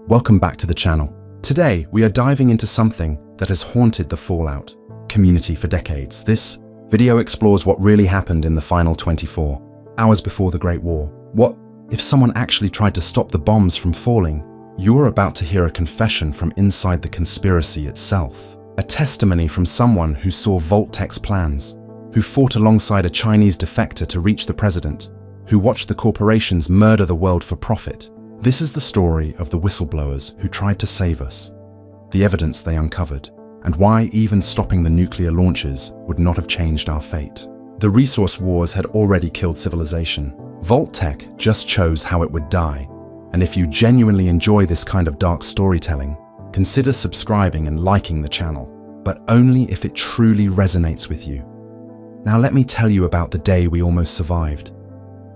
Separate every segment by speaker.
Speaker 1: Welcome back to the channel. Today, we are diving into something that has haunted the Fallout community for decades. This video explores what really happened in the final 24 hours before the Great War. What if someone actually tried to stop the bombs from falling? You're about to hear a confession from inside the conspiracy itself. A testimony from someone who saw Vault-Tec's plans, who fought alongside a Chinese defector to reach the president, who watched the corporations murder the world for profit. This is the story of the whistleblowers who tried to save us, the evidence they uncovered, and why even stopping the nuclear launches would not have changed our fate. The resource wars had already killed civilization. Vault-Tec just chose how it would die. And if you genuinely enjoy this kind of dark storytelling, consider subscribing and liking the channel, but only if it truly resonates with you. Now let me tell you about the day we almost survived.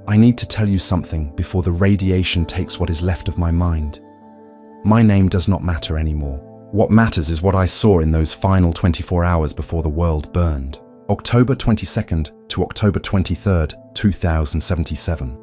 Speaker 1: I need to tell you something before the radiation takes what is left of my mind. My name does not matter anymore. What matters is what I saw in those final 24 hours before the world burned. October 22nd to October 23rd, 2077.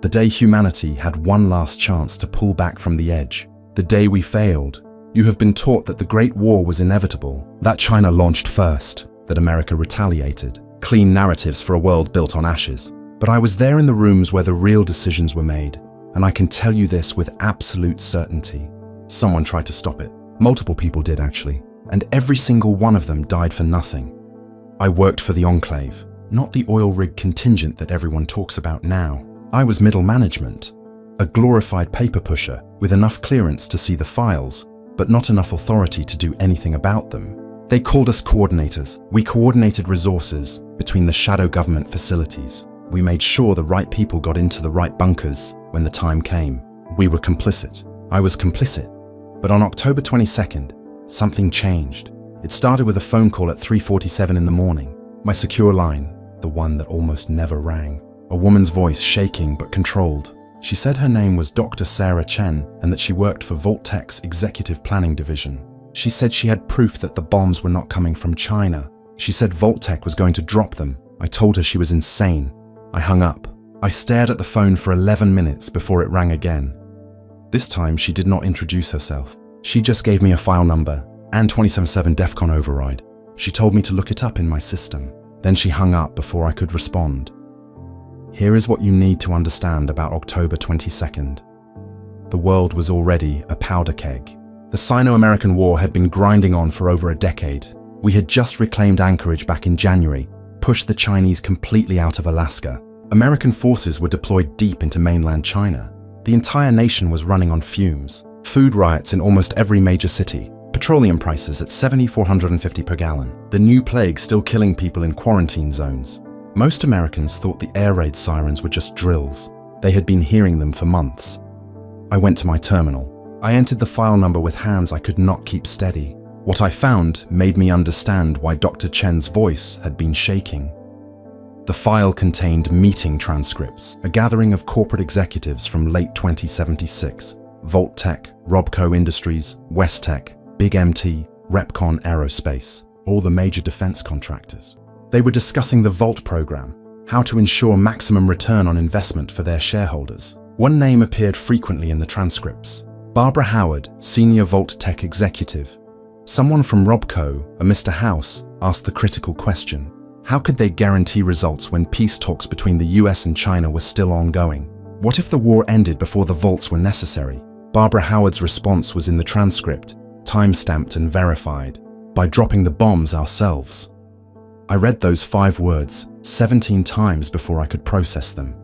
Speaker 1: The day humanity had one last chance to pull back from the edge. The day we failed. You have been taught that the Great War was inevitable, that China launched first, that America retaliated. Clean narratives for a world built on ashes. But I was there in the rooms where the real decisions were made, and I can tell you this with absolute certainty. Someone tried to stop it. Multiple people did, actually, and every single one of them died for nothing. I worked for the Enclave, not the oil rig contingent that everyone talks about now. I was middle management, a glorified paper pusher with enough clearance to see the files, but not enough authority to do anything about them. They called us coordinators. We coordinated resources between the shadow government facilities. We made sure the right people got into the right bunkers when the time came. We were complicit. I was complicit. But on October 22nd, something changed. It started with a phone call at 3:47 in the morning. My secure line, the one that almost never rang. A woman's voice, shaking but controlled. She said her name was Dr. Sarah Chen and that she worked for Vault-Tec's executive planning division. She said she had proof that the bombs were not coming from China. She said Vault-Tec was going to drop them. I told her she was insane. I hung up. I stared at the phone for 11 minutes before it rang again. This time, she did not introduce herself. She just gave me a file number and 277 DEFCON override. She told me to look it up in my system. Then she hung up before I could respond. Here is what you need to understand about October 22nd. The world was already a powder keg. The Sino-American War had been grinding on for over a decade. We had just reclaimed Anchorage back in January, pushed the Chinese completely out of Alaska. American forces were deployed deep into mainland China. The entire nation was running on fumes. Food riots in almost every major city. Petroleum prices at $7,450 per gallon. The new plague still killing people in quarantine zones. Most Americans thought the air raid sirens were just drills. They had been hearing them for months. I went to my terminal. I entered the file number with hands I could not keep steady. What I found made me understand why Dr. Chen's voice had been shaking. The file contained meeting transcripts, a gathering of corporate executives from late 2076, Vault-Tec, Robco Industries, Westtec, Big MT, Repcon Aerospace, all the major defense contractors. They were discussing the Vault program, how to ensure maximum return on investment for their shareholders. One name appeared frequently in the transcripts. Barbara Howard, senior Vault-Tec executive. Someone from Robco, a Mr. House, asked the critical question. How could they guarantee results when peace talks between the US and China were still ongoing? What if the war ended before the vaults were necessary? Barbara Howard's response was in the transcript, time-stamped and verified, by dropping the bombs ourselves. I read those 5 words 17 times before I could process them.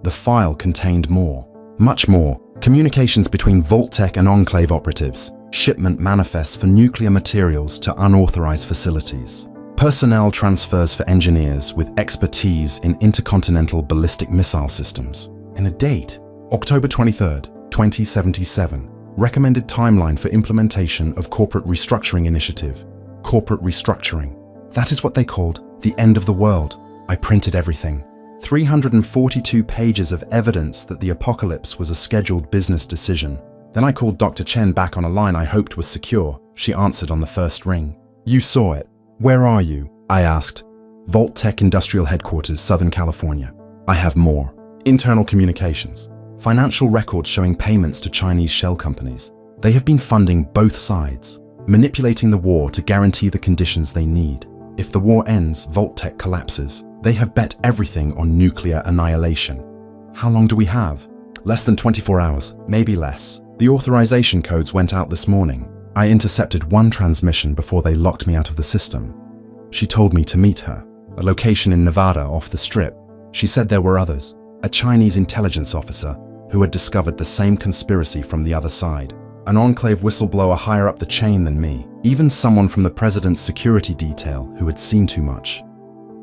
Speaker 1: The file contained more, much more. Communications between Vault-Tec and Enclave operatives, shipment manifests for nuclear materials to unauthorized facilities. Personnel transfers for engineers with expertise in intercontinental ballistic missile systems. And a date, October 23rd, 2077. Recommended timeline for implementation of corporate restructuring initiative. Corporate restructuring. That is what they called the end of the world. I printed everything. 342 pages of evidence that the apocalypse was a scheduled business decision. Then I called Dr. Chen back on a line I hoped was secure. She answered on the first ring. You saw it. Where are you? I asked. Vault-Tec Industrial Headquarters, Southern California. I have more. Internal communications. Financial records showing payments to Chinese shell companies. They have been funding both sides, manipulating the war to guarantee the conditions they need. If the war ends, Vault-Tec collapses. They have bet everything on nuclear annihilation. How long do we have? Less than 24 hours, maybe less. The authorization codes went out this morning. I intercepted one transmission before they locked me out of the system. She told me to meet her, a location in Nevada off the Strip. She said there were others, a Chinese intelligence officer who had discovered the same conspiracy from the other side, an enclave whistleblower higher up the chain than me, even someone from the president's security detail who had seen too much.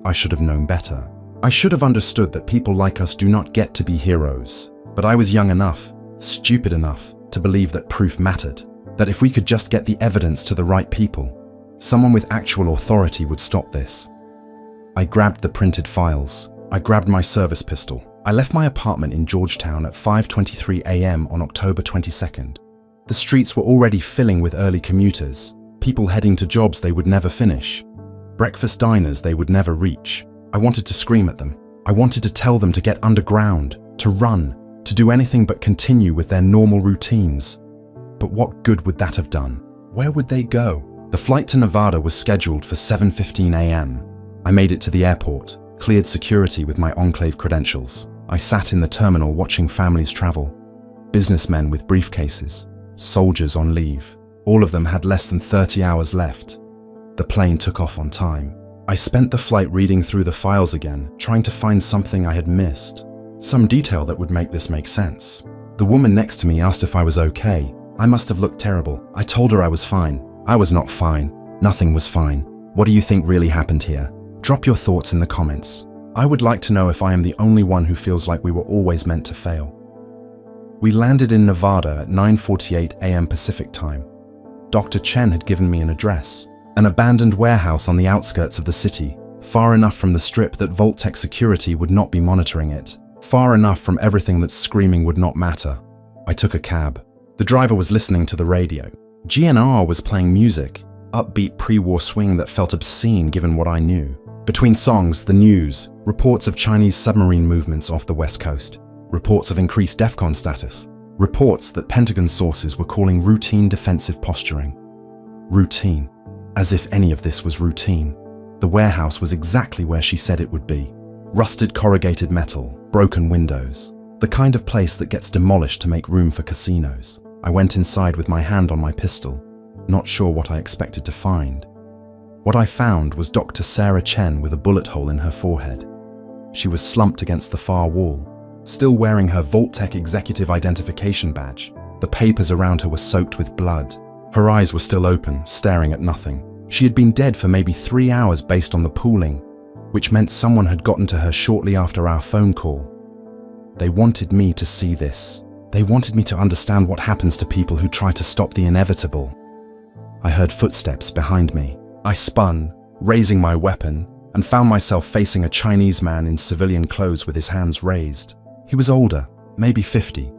Speaker 1: I should have known better. I should have understood that people like us do not get to be heroes. But I was young enough, stupid enough, to believe that proof mattered, that if we could just get the evidence to the right people, someone with actual authority would stop this. I grabbed the printed files. I grabbed my service pistol. I left my apartment in Georgetown at 5:23 a.m. on October 22nd. The streets were already filling with early commuters, people heading to jobs they would never finish, breakfast diners they would never reach. I wanted to scream at them. I wanted to tell them to get underground, to run, to do anything but continue with their normal routines. But what good would that have done? Where would they go? The flight to Nevada was scheduled for 7:15 a.m. I made it to the airport, cleared security with my enclave credentials. I sat in the terminal watching families travel. Businessmen with briefcases, soldiers on leave. All of them had less than 30 hours left. The plane took off on time. I spent the flight reading through the files again, trying to find something I had missed. Some detail that would make this make sense. The woman next to me asked if I was okay. I must have looked terrible. I told her I was fine. I was not fine. Nothing was fine. What do you think really happened here? Drop your thoughts in the comments. I would like to know if I am the only one who feels like we were always meant to fail. We landed in Nevada at 9:48 a.m. Pacific time. Dr. Chen had given me an address, an abandoned warehouse on the outskirts of the city, far enough from the Strip that Vault-Tec security would not be monitoring it, far enough from everything that screaming would not matter. I took a cab. The driver was listening to the radio. GNR was playing music, upbeat pre-war swing that felt obscene given what I knew. Between songs, the news, reports of Chinese submarine movements off the West Coast, reports of increased DEFCON status, reports that Pentagon sources were calling routine defensive posturing. Routine. As if any of this was routine. The warehouse was exactly where she said it would be. Rusted corrugated metal, broken windows. The kind of place that gets demolished to make room for casinos. I went inside with my hand on my pistol, not sure what I expected to find. What I found was Dr. Sarah Chen with a bullet hole in her forehead. She was slumped against the far wall, still wearing her Vault-Tec executive identification badge. The papers around her were soaked with blood. Her eyes were still open, staring at nothing. She had been dead for maybe 3 hours based on the pooling, which meant someone had gotten to her shortly after our phone call. They wanted me to see this. They wanted me to understand what happens to people who try to stop the inevitable. I heard footsteps behind me. I spun, raising my weapon, and found myself facing a Chinese man in civilian clothes with his hands raised. He was older, maybe 50,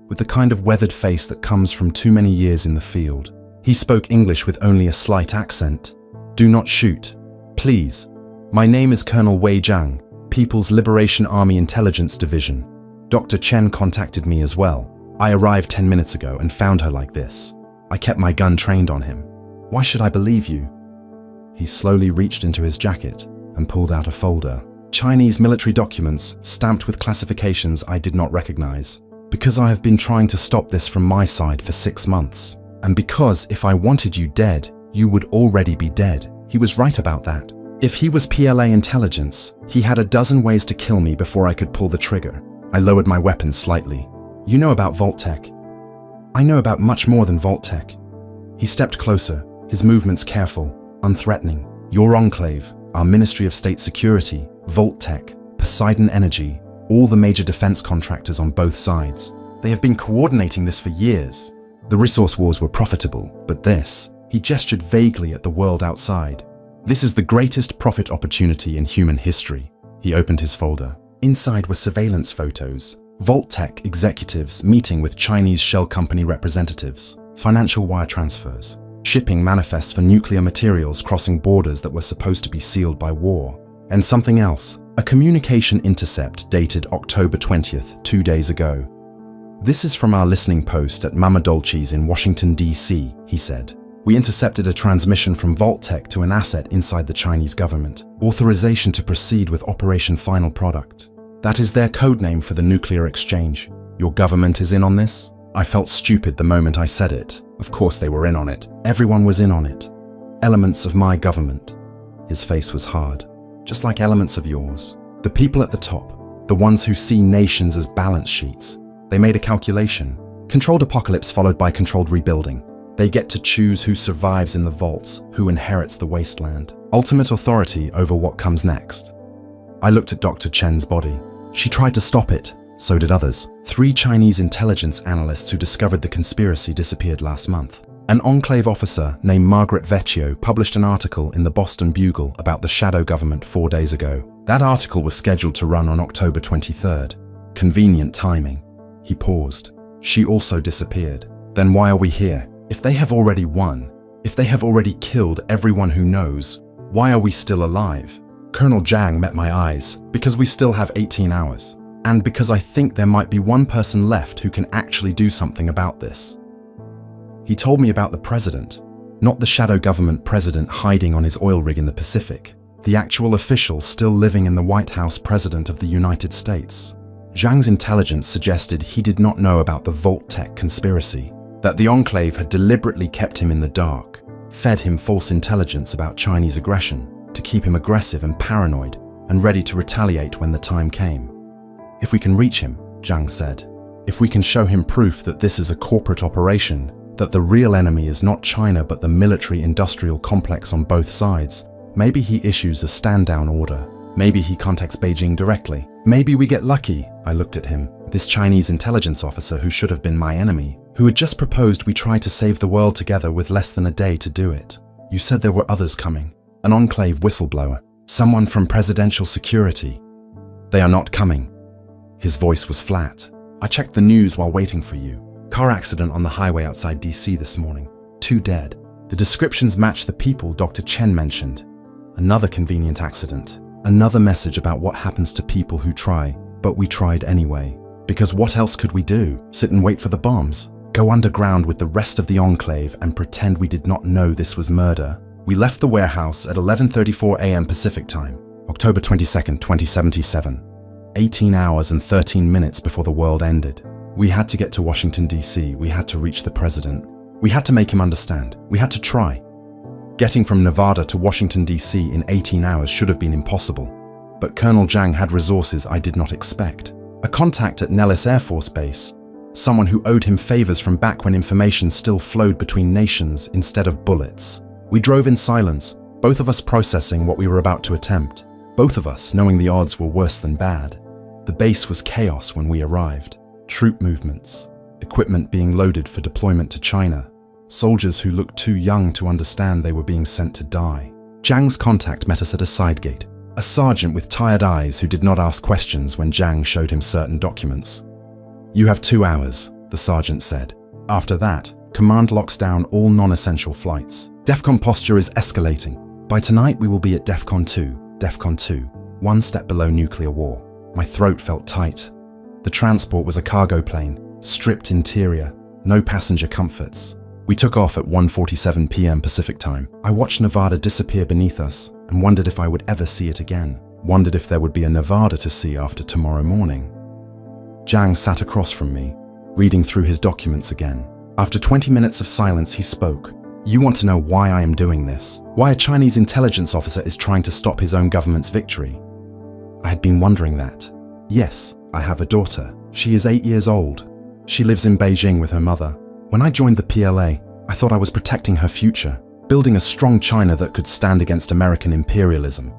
Speaker 1: with the kind of weathered face that comes from too many years in the field. He spoke English with only a slight accent. "Do not shoot. Please. My name is Colonel Wei Zhang, People's Liberation Army Intelligence Division. Dr. Chen contacted me as well. I arrived 10 minutes ago and found her like this. I kept my gun trained on him. Why should I believe you?" He slowly reached into his jacket and pulled out a folder. Chinese military documents stamped with classifications I did not recognize. Because I have been trying to stop this from my side for 6 months. And because if I wanted you dead, you would already be dead. He was right about that. If he was PLA intelligence, he had a dozen ways to kill me before I could pull the trigger. I lowered my weapon slightly. "You know about Vault-Tec." "I know about much more than Vault-Tec." He stepped closer, his movements careful, unthreatening. "Your enclave, our Ministry of State Security, Vault-Tec, Poseidon Energy, all the major defense contractors on both sides. They have been coordinating this for years. The resource wars were profitable, but this," he gestured vaguely at the world outside. "This is the greatest profit opportunity in human history." He opened his folder. Inside were surveillance photos, Vault-Tec executives meeting with Chinese shell company representatives, financial wire transfers, shipping manifests for nuclear materials crossing borders that were supposed to be sealed by war, and something else, a communication intercept dated October 20th, 2 days ago. This is from our listening post at Mama Dolce's in Washington, D.C., he said. We intercepted a transmission from Vault-Tec to an asset inside the Chinese government. Authorization to proceed with Operation Final Product. That is their code name for the nuclear exchange. Your government is in on this? I felt stupid the moment I said it. Of course they were in on it. Everyone was in on it. Elements of my government. His face was hard, just like elements of yours. The people at the top, the ones who see nations as balance sheets. They made a calculation. Controlled apocalypse followed by controlled rebuilding. They get to choose who survives in the vaults, who inherits the wasteland. Ultimate authority over what comes next. I looked at Dr. Chen's body. She tried to stop it. So did others. 3 Chinese intelligence analysts who discovered the conspiracy disappeared last month. An Enclave officer named Margaret Vecchio published an article in the Boston Bugle about the shadow government 4 days ago. That article was scheduled to run on October 23rd. Convenient timing. He paused. She also disappeared. Then why are we here? If they have already won, if they have already killed everyone who knows, why are we still alive? Colonel Zhang met my eyes because we still have 18 hours. And because I think there might be one person left who can actually do something about this. He told me about the president, not the shadow government president hiding on his oil rig in the Pacific, the actual official still living in the White House president of the United States. Zhang's intelligence suggested he did not know about the Vault-Tec conspiracy, that the Enclave had deliberately kept him in the dark, fed him false intelligence about Chinese aggression to keep him aggressive and paranoid and ready to retaliate when the time came. If we can reach him, Zhang said, if we can show him proof that this is a corporate operation, that the real enemy is not China but the military-industrial complex on both sides, maybe he issues a stand-down order. Maybe he contacts Beijing directly. Maybe we get lucky. I looked at him, this Chinese intelligence officer who should have been my enemy, who had just proposed we try to save the world together with less than a day to do it. You said there were others coming. An Enclave whistleblower. Someone from presidential security. They are not coming. His voice was flat. I checked the news while waiting for you. Car accident on the highway outside DC this morning. 2 dead. The descriptions match the people Dr. Chen mentioned. Another convenient accident. Another message about what happens to people who try, but we tried anyway. Because what else could we do? Sit and wait for the bombs? Go underground with the rest of the Enclave and pretend we did not know this was murder? We left the warehouse at 11:34 a.m. Pacific time, October 22nd, 2077. 18 hours and 13 minutes before the world ended. We had to get to Washington, D.C. We had to reach the president. We had to make him understand. We had to try. Getting from Nevada to Washington, D.C. in 18 hours should have been impossible. But Colonel Zhang had resources I did not expect. A contact at Nellis Air Force Base. Someone who owed him favors from back when information still flowed between nations instead of bullets. We drove in silence, both of us processing what we were about to attempt. Both of us knowing the odds were worse than bad. The base was chaos when we arrived. Troop movements, equipment being loaded for deployment to China, soldiers who looked too young to understand they were being sent to die. Zhang's contact met us at a side gate, a sergeant with tired eyes who did not ask questions when Zhang showed him certain documents. You have 2 hours, the sergeant said. After that, command locks down all non-essential flights. DEFCON posture is escalating. By tonight we will be at DEFCON 2, 1 step below nuclear war. My throat felt tight. The transport was a cargo plane, stripped interior, no passenger comforts. We took off at 1:47 p.m. Pacific time. I watched Nevada disappear beneath us and wondered if I would ever see it again. Wondered if there would be a Nevada to see after tomorrow morning. Zhang sat across from me, reading through his documents again. After 20 minutes of silence, he spoke. You want to know why I am doing this? Why a Chinese intelligence officer is trying to stop his own government's victory? I had been wondering that. Yes, I have a daughter. She is 8 years old. She lives in Beijing with her mother. When I joined the PLA, I thought I was protecting her future, building a strong China that could stand against American imperialism.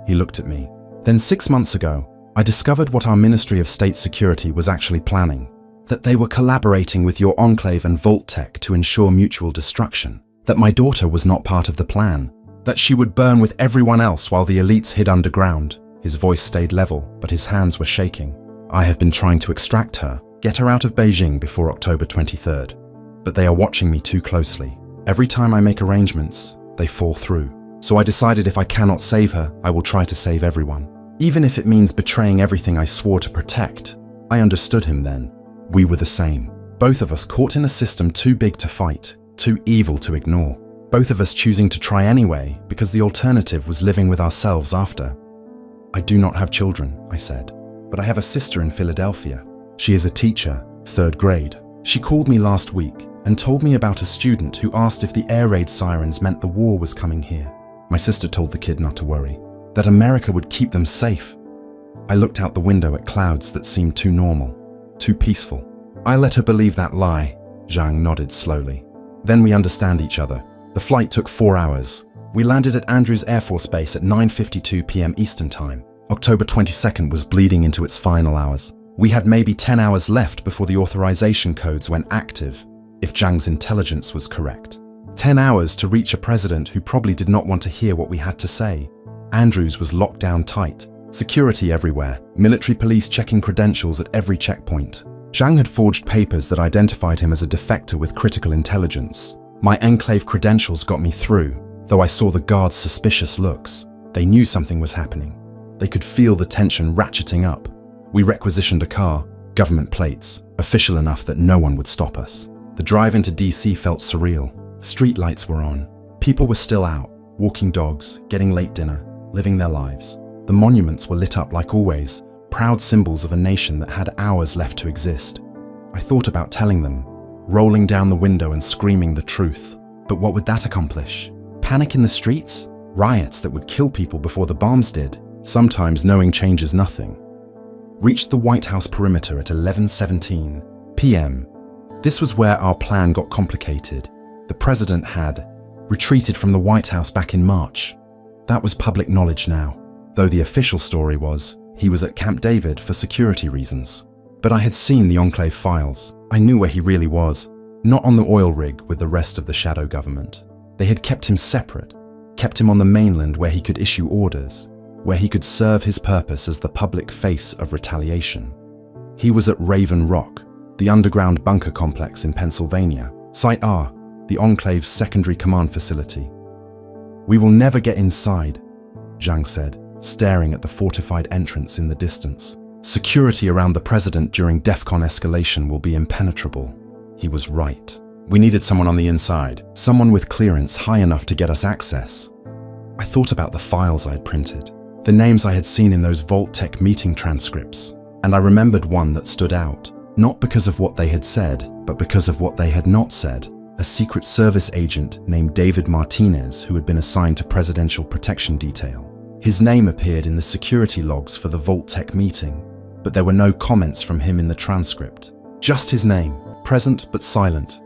Speaker 1: He looked at me. Then 6 months ago, I discovered what our Ministry of State Security was actually planning. That they were collaborating with your Enclave and Vault-Tec to ensure mutual destruction. That my daughter was not part of the plan. That she would burn with everyone else while the elites hid underground. His voice stayed level, but his hands were shaking. I have been trying to extract her, get her out of Beijing before October 23rd. But they are watching me too closely. Every time I make arrangements, they fall through. So I decided if I cannot save her, I will try to save everyone. Even if it means betraying everything I swore to protect. I understood him then. We were the same. Both of us caught in a system too big to fight, too evil to ignore. Both of us choosing to try anyway because the alternative was living with ourselves after. I do not have children, I said, but I have a sister in Philadelphia. She is a teacher, 3rd grade. She called me last week and told me about a student who asked if the air raid sirens meant the war was coming here. My sister told the kid not to worry, that America would keep them safe. I looked out the window at clouds that seemed too normal, too peaceful. I let her believe that lie. Zhang nodded slowly. Then we understand each other. The flight took 4 hours. We landed at Andrews Air Force Base at 9:52 p.m. Eastern Time. October 22nd was bleeding into its final hours. We had maybe 10 hours left before the authorization codes went active, if Zhang's intelligence was correct. 10 hours to reach a president who probably did not want to hear what we had to say. Andrews was locked down tight. Security everywhere. Military police checking credentials at every checkpoint. Zhang had forged papers that identified him as a defector with critical intelligence. My enclave credentials got me through, though I saw the guards' suspicious looks. They knew something was happening. They could feel the tension ratcheting up. We requisitioned a car, government plates, official enough that no one would stop us. The drive into DC felt surreal. Street lights were on. People were still out, walking dogs, getting late dinner, living their lives. The monuments were lit up like always, proud symbols of a nation that had hours left to exist. I thought about telling them, rolling down the window and screaming the truth. But what would that accomplish? Panic in the streets? Riots that would kill people before the bombs did? Sometimes knowing changes nothing. Reached the White House perimeter at 11:17 p.m. This was where our plan got complicated. The president had retreated from the White House back in March. That was public knowledge now, though the official story was he was at Camp David for security reasons. But I had seen the Enclave files. I knew where he really was, not on the oil rig with the rest of the shadow government. They had kept him separate, kept him on the mainland where he could issue orders, where he could serve his purpose as the public face of retaliation. He was at Raven Rock, the underground bunker complex in Pennsylvania, Site R, the Enclave's secondary command facility. "We will never get inside," Zhang said, staring at the fortified entrance in the distance. "Security around the president during DEFCON escalation will be impenetrable." He was right. We needed someone on the inside, someone with clearance high enough to get us access. I thought about the files I had printed, the names I had seen in those Vault-Tec meeting transcripts, and I remembered one that stood out, not because of what they had said, but because of what they had not said. A Secret Service agent named David Martinez who had been assigned to Presidential Protection Detail. His name appeared in the security logs for the Vault-Tec meeting, but there were no comments from him in the transcript. Just his name, present but silent.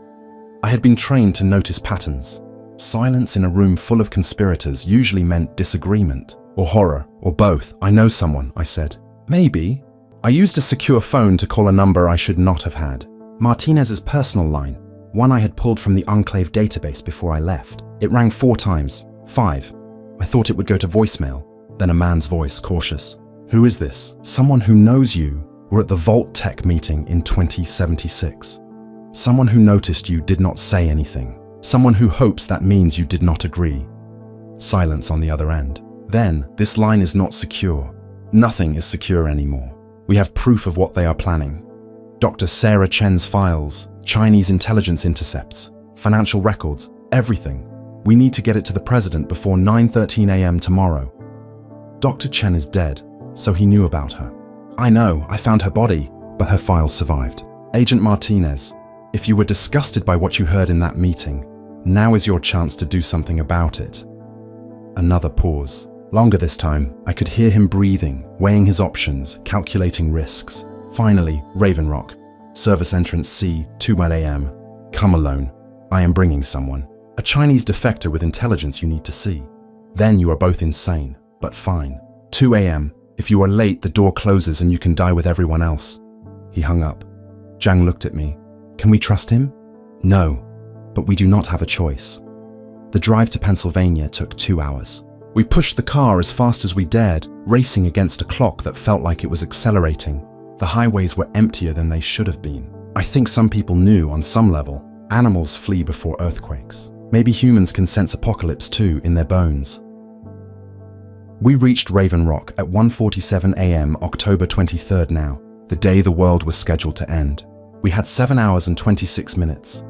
Speaker 1: I had been trained to notice patterns. Silence in a room full of conspirators usually meant disagreement, or horror, or both. "I know someone," I said. "Maybe." I used a secure phone to call a number I should not have had. Martinez's personal line, one I had pulled from the Enclave database before I left. It rang 4 times. 5. I thought it would go to voicemail. Then a man's voice, cautious. "Who is this?" "Someone who knows you were at the Vault-Tec meeting in 2076. Someone who noticed you did not say anything. Someone who hopes that means you did not agree." Silence on the other end. Then, "This line is not secure. Nothing is secure anymore. We have proof of what they are planning. Dr. Sarah Chen's files, Chinese intelligence intercepts, financial records, everything. We need to get it to the president before 9:13 a.m. tomorrow." Dr. Chen is dead, so he knew about her. "I know, I found her body, but her files survived." "Agent Martinez, if you were disgusted by what you heard in that meeting, now is your chance to do something about it." Another pause. Longer this time. I could hear him breathing, weighing his options, calculating risks. Finally, Raven Rock. Service entrance C, 2 a.m. "Come alone. I am bringing someone. A Chinese defector with intelligence you need to see. Then you are both insane, but fine. 2 a.m. If you are late, the door closes and you can die with everyone else." He hung up. Zhang looked at me. "Can we trust him?" "No, but we do not have a choice." The drive to Pennsylvania took 2 hours. We pushed the car as fast as we dared, racing against a clock that felt like it was accelerating. The highways were emptier than they should have been. I think some people knew on some level. Animals flee before earthquakes. Maybe humans can sense apocalypse too in their bones. We reached Raven Rock at 1:47 a.m. October 23rd now, the day the world was scheduled to end. We had 7 hours and 26 minutes.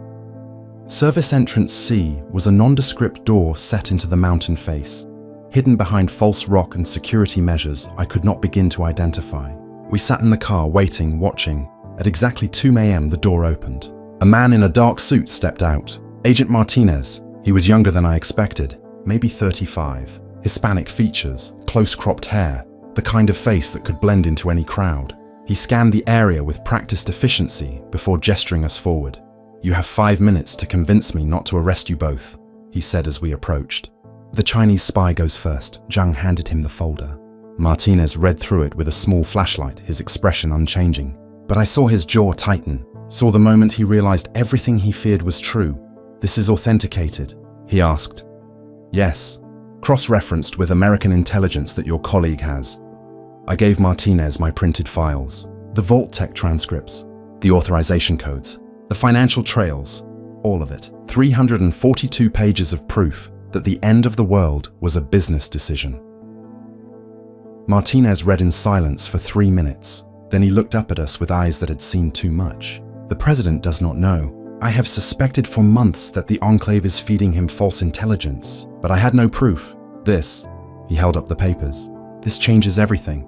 Speaker 1: Service entrance C was a nondescript door set into the mountain face, hidden behind false rock and security measures I could not begin to identify. We sat in the car waiting, watching. At exactly 2 a.m. the door opened. A man in a dark suit stepped out. Agent Martinez. He was younger than I expected, maybe 35. Hispanic features, close-cropped hair, the kind of face that could blend into any crowd. He scanned the area with practiced efficiency before gesturing us forward. "You have 5 minutes to convince me not to arrest you both," he said as we approached. "The Chinese spy goes first." Trong handed him the folder. Martinez read through it with a small flashlight, his expression unchanging. But I saw his jaw tighten, saw the moment he realized everything he feared was true. "This is authenticated?" he asked. "Yes. Cross-referenced with American intelligence that your colleague has." I gave Martinez my printed files, the Vault-Tec transcripts, the authorization codes, the financial trails, all of it. 342 pages of proof that the end of the world was a business decision. Martinez read in silence for 3 minutes. Then he looked up at us with eyes that had seen too much. "The president does not know. I have suspected for months that the Enclave is feeding him false intelligence, but I had no proof. This," he held up the papers, "this changes everything."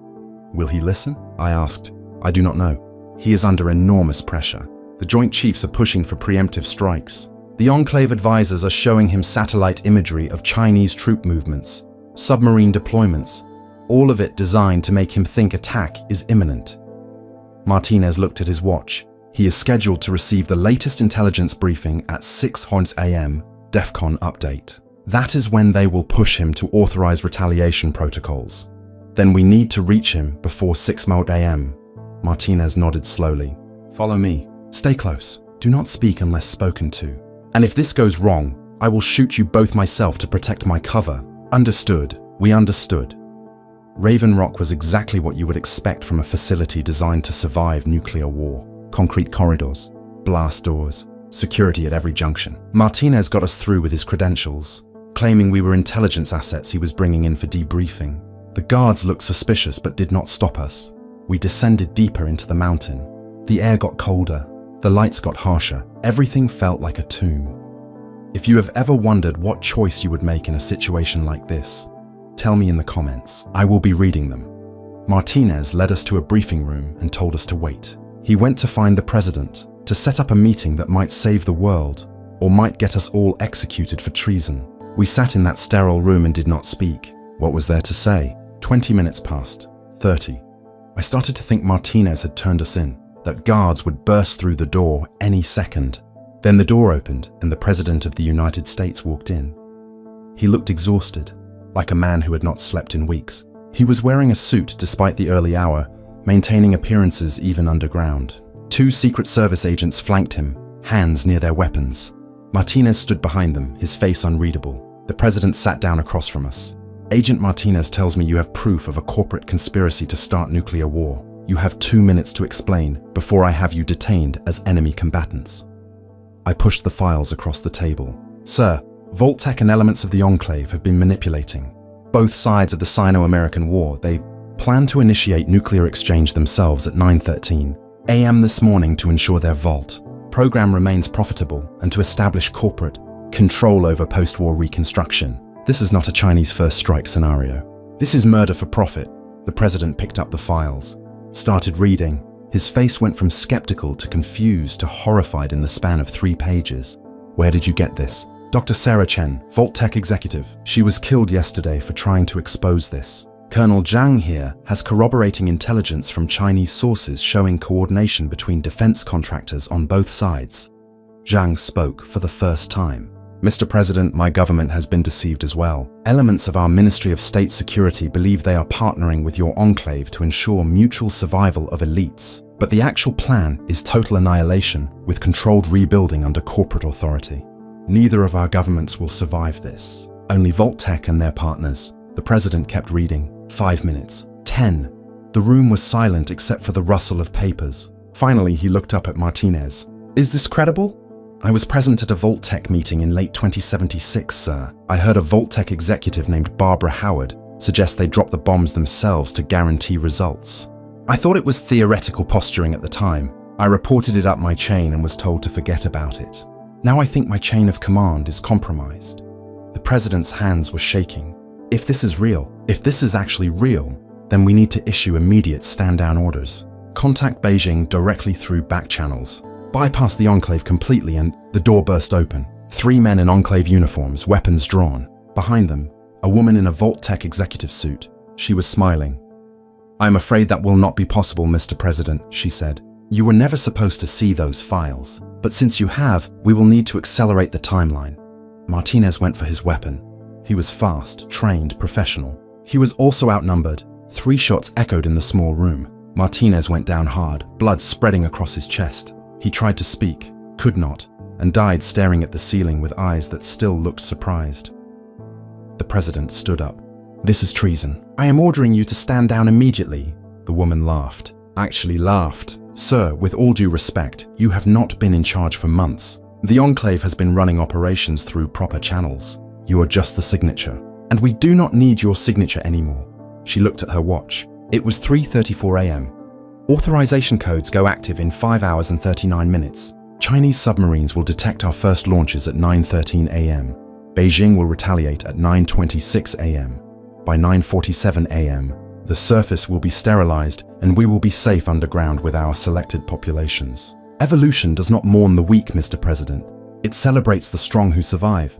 Speaker 1: "Will he listen?" I asked. "I do not know. He is under enormous pressure. The Joint Chiefs are pushing for preemptive strikes. The Enclave advisors are showing him satellite imagery of Chinese troop movements, submarine deployments, all of it designed to make him think attack is imminent." Martinez looked at his watch. He is scheduled to receive the latest intelligence briefing at 6 a.m. DEFCON update. That is when they will push him to authorize retaliation protocols. Then we need to reach him before 6 a.m. Martinez nodded slowly. "Follow me. Stay close. Do not speak unless spoken to. And if this goes wrong, I will shoot you both myself to protect my cover." Understood. We understood. Raven Rock was exactly what you would expect from a facility designed to survive nuclear war. Concrete corridors, blast doors, security at every junction. Martinez got us through with his credentials, claiming we were intelligence assets he was bringing in for debriefing. The guards looked suspicious but did not stop us. We descended deeper into the mountain. The air got colder, the lights got harsher, everything felt like a tomb. If you have ever wondered what choice you would make in a situation like this, tell me in the comments. I will be reading them. Martinez led us to a briefing room and told us to wait. He went to find the president, to set up a meeting that might save the world, or might get us all executed for treason. We sat in that sterile room and did not speak. What was there to say? 20 minutes passed, 30. I started to think Martinez had turned us in, that guards would burst through the door any second. Then the door opened and the President of the United States walked in. He looked exhausted, like a man who had not slept in weeks. He was wearing a suit despite the early hour, maintaining appearances even underground. 2 Secret Service agents flanked him, hands near their weapons. Martinez stood behind them, his face unreadable. The president sat down across from us. "Agent Martinez tells me you have proof of a corporate conspiracy to start nuclear war. You have 2 minutes to explain before I have you detained as enemy combatants." I pushed the files across the table. "Sir, Vault-Tec and elements of the Enclave have been manipulating both sides of the Sino-American War. They plan to initiate nuclear exchange themselves at 9:13 a.m. this morning to ensure their vault program remains profitable and to establish corporate control over post-war reconstruction. This is not a Chinese first strike scenario. This is murder for profit." The president picked up the files, started reading. His face went from skeptical to confused to horrified in the span of 3 pages. "Where did you get this?" "Dr. Sarah Chen, Vault-Tec executive. She was killed yesterday for trying to expose this. Colonel Zhang here has corroborating intelligence from Chinese sources showing coordination between defense contractors on both sides." Zhang spoke for the first time. "Mr. President, my government has been deceived as well. Elements of our Ministry of State Security believe they are partnering with your enclave to ensure mutual survival of elites. But the actual plan is total annihilation with controlled rebuilding under corporate authority. Neither of our governments will survive this. Only Vault-Tec and their partners." The president kept reading. 5 minutes. 10. The room was silent except for the rustle of papers. Finally, he looked up at Martinez. "Is this credible?" "I was present at a Vault-Tec meeting in late 2076, sir. I heard a Vault-Tec executive named Barbara Howard suggest they drop the bombs themselves to guarantee results. I thought it was theoretical posturing at the time. I reported it up my chain and was told to forget about it. Now I think my chain of command is compromised. The president's hands were shaking. If this is real, if this is actually real, then we need to issue immediate stand-down orders. Contact Beijing directly through back channels. Bypass the enclave completely, and the door burst open. 3 men in enclave uniforms, weapons drawn. Behind them, a woman in a Vault-Tec executive suit. She was smiling. "I am afraid that will not be possible, Mr. President," she said. "You were never supposed to see those files. But since you have, we will need to accelerate the timeline." Martinez went for his weapon. He was fast, trained, professional. He was also outnumbered. 3 shots echoed in the small room. Martinez went down hard, blood spreading across his chest. He tried to speak, could not, and died staring at the ceiling with eyes that still looked surprised. The president stood up. "This is treason. I am ordering you to stand down immediately." The woman laughed. Actually laughed. "Sir, with all due respect, you have not been in charge for months. The Enclave has been running operations through proper channels. You are just the signature. And we do not need your signature anymore." She looked at her watch. It was 3:34 a.m. "Authorization codes go active in 5 hours and 39 minutes. Chinese submarines will detect our first launches at 9:13 a.m. Beijing will retaliate at 9:26 a.m. By 9:47 a.m., the surface will be sterilized and we will be safe underground with our selected populations. Evolution does not mourn the weak, Mr. President. It celebrates the strong who survive."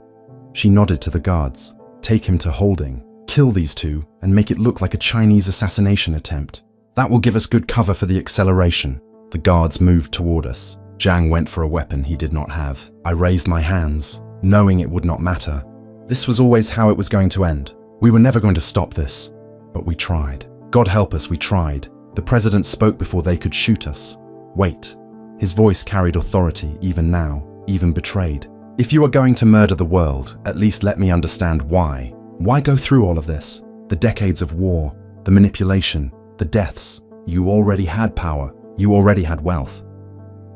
Speaker 1: She nodded to the guards. "Take him to holding. Kill these 2 and make it look like a Chinese assassination attempt. That will give us good cover for the acceleration." The guards moved toward us. Zhang went for a weapon he did not have. I raised my hands, knowing it would not matter. This was always how it was going to end. We were never going to stop this. But we tried. God help us, we tried. The president spoke before they could shoot us. "Wait." His voice carried authority, even now, even betrayed. "If you are going to murder the world, at least let me understand why. Why go through all of this? The decades of war, the manipulation, the deaths. You already had power. You already had wealth."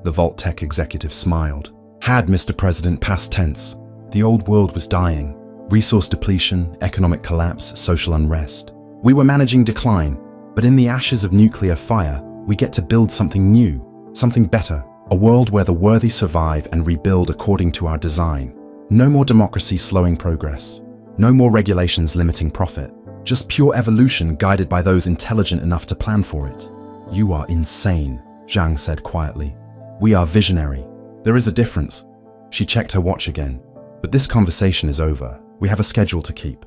Speaker 1: The Vault-Tec executive smiled. "Had, Mr. President, past tense. The old world was dying. Resource depletion, economic collapse, social unrest. We were managing decline, but in the ashes of nuclear fire, we get to build something new, something better. A world where the worthy survive and rebuild according to our design. No more democracy slowing progress. No more regulations limiting profit. Just pure evolution guided by those intelligent enough to plan for it." "You are insane," Zhang said quietly. "We are visionary. There is a difference." She checked her watch again. "But this conversation is over. We have a schedule to keep."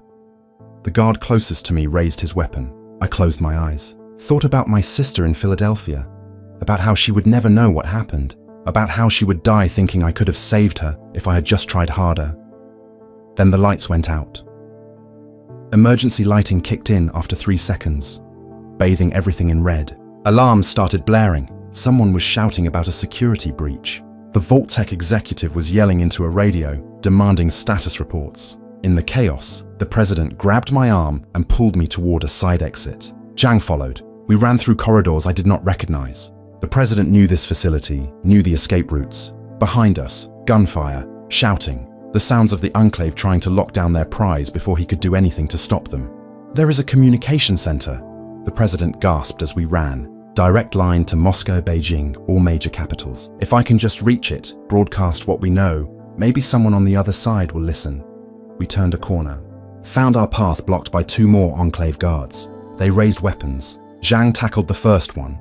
Speaker 1: The guard closest to me raised his weapon. I closed my eyes. Thought about my sister in Philadelphia. About how she would never know what happened. About how she would die thinking I could have saved her if I had just tried harder. Then the lights went out. Emergency lighting kicked in after 3 seconds, bathing everything in red. Alarms started blaring. Someone was shouting about a security breach. The Vault-Tec executive was yelling into a radio, demanding status reports. In the chaos, the president grabbed my arm and pulled me toward a side exit. Zhang followed. We ran through corridors I did not recognize. The president knew this facility, knew the escape routes. Behind us, gunfire, shouting, the sounds of the Enclave trying to lock down their prize before he could do anything to stop them. "There is a communication center," the president gasped as we ran. "Direct line to Moscow, Beijing, all major capitals. If I can just reach it, broadcast what we know, maybe someone on the other side will listen." We turned a corner. Found our path blocked by 2 more Enclave guards. They raised weapons. Zhang tackled the first one.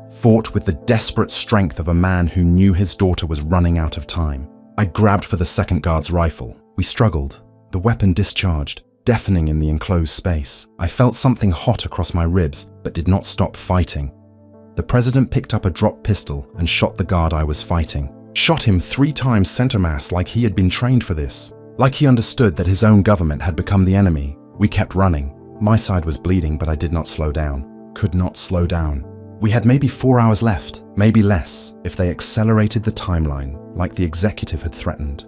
Speaker 1: Fought with the desperate strength of a man who knew his daughter was running out of time. I grabbed for the second guard's rifle. We struggled. The weapon discharged, deafening in the enclosed space. I felt something hot across my ribs, but did not stop fighting. The president picked up a drop pistol and shot the guard I was fighting. Shot him 3 times center mass like he had been trained for this. Like he understood that his own government had become the enemy. We kept running. My side was bleeding, but I did not slow down. Could not slow down. We had maybe 4 hours left, maybe less, if they accelerated the timeline, like the executive had threatened.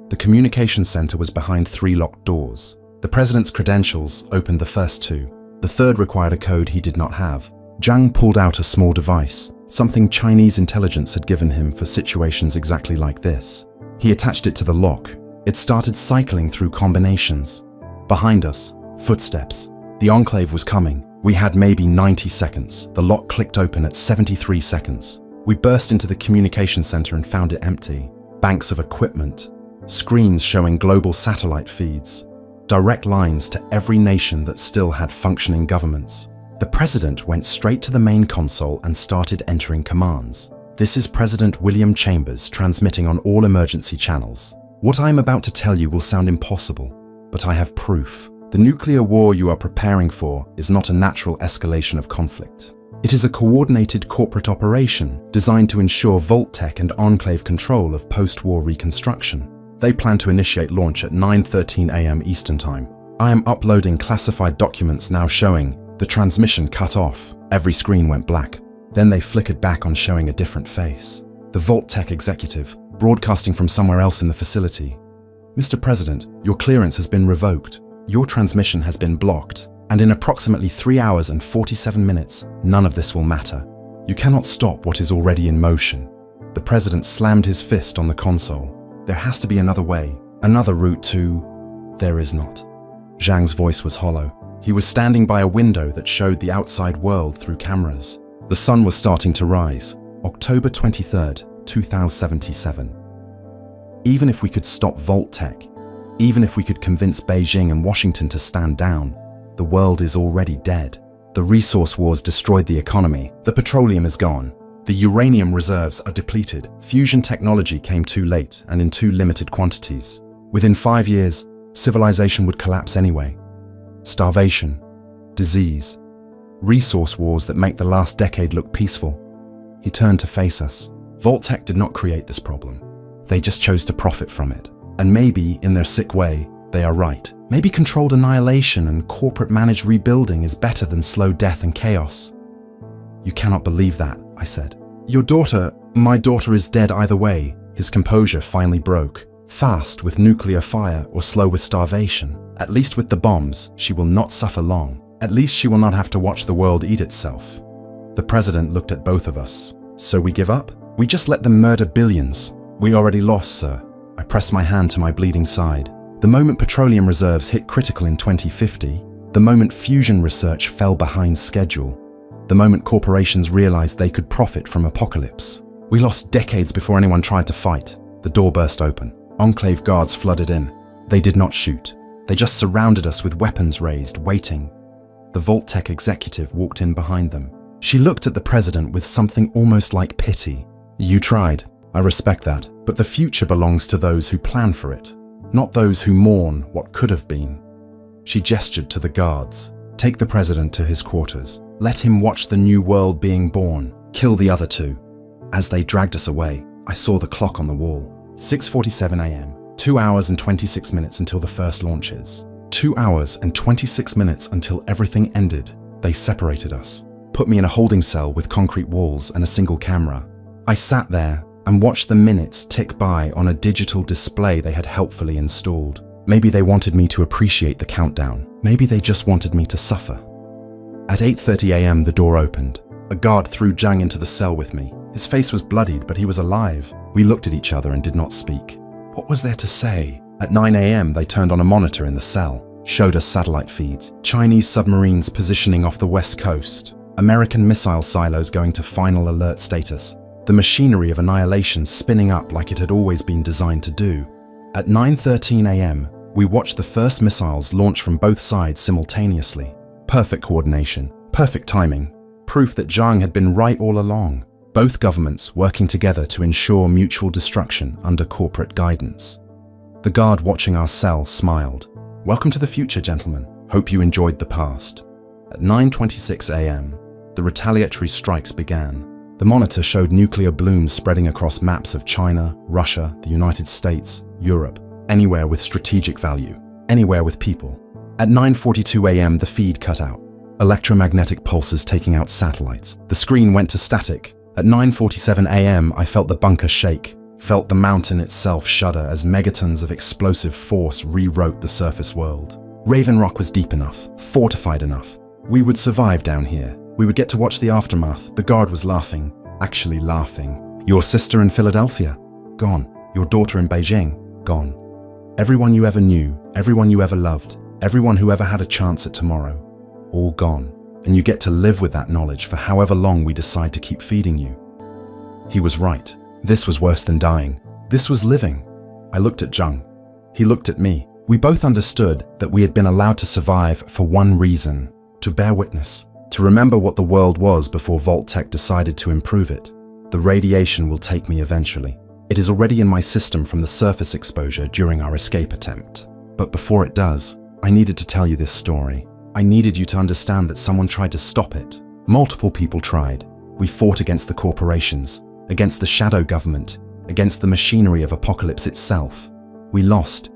Speaker 1: The communication center was behind 3 locked doors. The president's credentials opened the first 2. The third required a code he did not have. Zhang pulled out a small device, something Chinese intelligence had given him for situations exactly like this. He attached it to the lock. It started cycling through combinations. Behind us, footsteps. The Enclave was coming. We had maybe 90 seconds. The lock clicked open at 73 seconds. We burst into the communication center and found it empty. Banks of equipment, screens showing global satellite feeds, direct lines to every nation that still had functioning governments. The president went straight to the main console and started entering commands. This is President William Chambers transmitting on all emergency channels. What I am about to tell you will sound impossible, but I have proof. The nuclear war you are preparing for is not a natural escalation of conflict. It is a coordinated corporate operation designed to ensure Vault-Tec and Enclave control of post-war reconstruction. They plan to initiate launch at 9:13 a.m. Eastern Time. I am uploading classified documents now showing the transmission cut off. Every screen went black. Then they flickered back on showing a different face. The Vault-Tec executive, broadcasting from somewhere else in the facility. Mr. President, your clearance has been revoked. Your transmission has been blocked. And in approximately 3 hours and 47 minutes, none of this will matter. You cannot stop what is already in motion. The president slammed his fist on the console. There has to be another way, another route to... There is not. Zhang's voice was hollow. He was standing by a window that showed the outside world through cameras. The sun was starting to rise. October 23rd, 2077. Even if we could stop Vault-Tec, even if we could convince Beijing and Washington to stand down, the world is already dead. The resource wars destroyed the economy. The petroleum is gone. The uranium reserves are depleted. Fusion technology came too late and in too limited quantities. Within 5 years, civilization would collapse anyway. Starvation, disease, resource wars that make the last decade look peaceful. He turned to face us. Vault-Tec did not create this problem. They just chose to profit from it. And maybe, in their sick way, they are right. Maybe controlled annihilation and corporate managed rebuilding is better than slow death and chaos. You cannot believe that, I said. Your daughter, my daughter is dead either way. His composure finally broke. Fast with nuclear fire or slow with starvation. At least with the bombs, she will not suffer long. At least she will not have to watch the world eat itself. The president looked at both of us. So we give up? We just let them murder billions. We already lost, sir. I pressed my hand to my bleeding side. The moment petroleum reserves hit critical in 2050, the moment fusion research fell behind schedule, the moment corporations realized they could profit from apocalypse. We lost decades before anyone tried to fight. The door burst open. Enclave guards flooded in. They did not shoot. They just surrounded us with weapons raised, waiting. The Vault-Tec executive walked in behind them. She looked at the president with something almost like pity. You tried. I respect that. But the future belongs to those who plan for it, not those who mourn what could have been. She gestured to the guards. Take the president to his quarters. Let him watch the new world being born. Kill the other two. As they dragged us away, I saw the clock on the wall. 6:47 a.m. 2 hours and 26 minutes until the first launches. 2 hours and 26 minutes until everything ended. They separated us. Put me in a holding cell with concrete walls and a single camera. I sat there and watched the minutes tick by on a digital display they had helpfully installed. Maybe they wanted me to appreciate the countdown. Maybe they just wanted me to suffer. At 8:30 a.m. the door opened. A guard threw Zhang into the cell with me. His face was bloodied, but he was alive. We looked at each other and did not speak. What was there to say? At 9 a.m. they turned on a monitor in the cell, showed us satellite feeds, Chinese submarines positioning off the west coast, American missile silos going to final alert status, the machinery of annihilation spinning up like it had always been designed to do. At 9:13 a.m., we watched the first missiles launch from both sides simultaneously. Perfect coordination, perfect timing, proof that Zhang had been right all along. Both governments working together to ensure mutual destruction under corporate guidance. The guard watching our cell smiled. Welcome to the future, gentlemen. Hope you enjoyed the past. At 9:26 a.m., the retaliatory strikes began. The monitor showed nuclear blooms spreading across maps of China, Russia, the United States, Europe, anywhere with strategic value, anywhere with people. At 9:42 a.m., the feed cut out. Electromagnetic pulses taking out satellites. The screen went to static. At 9:47 a.m., I felt the bunker shake, felt the mountain itself shudder as megatons of explosive force rewrote the surface world. Raven Rock was deep enough, fortified enough. We would survive down here. We would get to watch the aftermath. The guard was laughing, actually laughing. Your sister in Philadelphia? Gone. Your daughter in Beijing? Gone. Everyone you ever knew, everyone you ever loved, everyone who ever had a chance at tomorrow, all gone. And you get to live with that knowledge for however long we decide to keep feeding you. He was right. This was worse than dying. This was living. I looked at Trong. He looked at me. We both understood that we had been allowed to survive for one reason: to bear witness, to remember what the world was before Vault-Tec decided to improve it. The radiation will take me eventually. It is already in my system from the surface exposure during our escape attempt. But before it does, I needed to tell you this story. I needed you to understand that someone tried to stop it. Multiple people tried. We fought against the corporations, against the shadow government, against the machinery of apocalypse itself. We lost,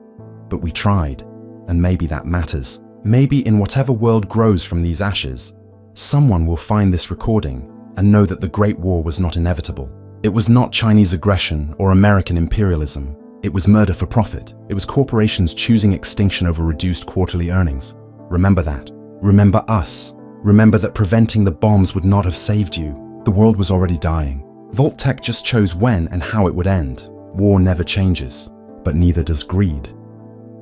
Speaker 1: but we tried, and maybe that matters. Maybe in whatever world grows from these ashes, someone will find this recording and know that the Great War was not inevitable. It was not Chinese aggression or American imperialism. It was murder for profit. It was corporations choosing extinction over reduced quarterly earnings. Remember that. Remember us. Remember that preventing the bombs would not have saved you. The world was already dying. Vault-Tec just chose when and how it would end. War never changes, but neither does greed.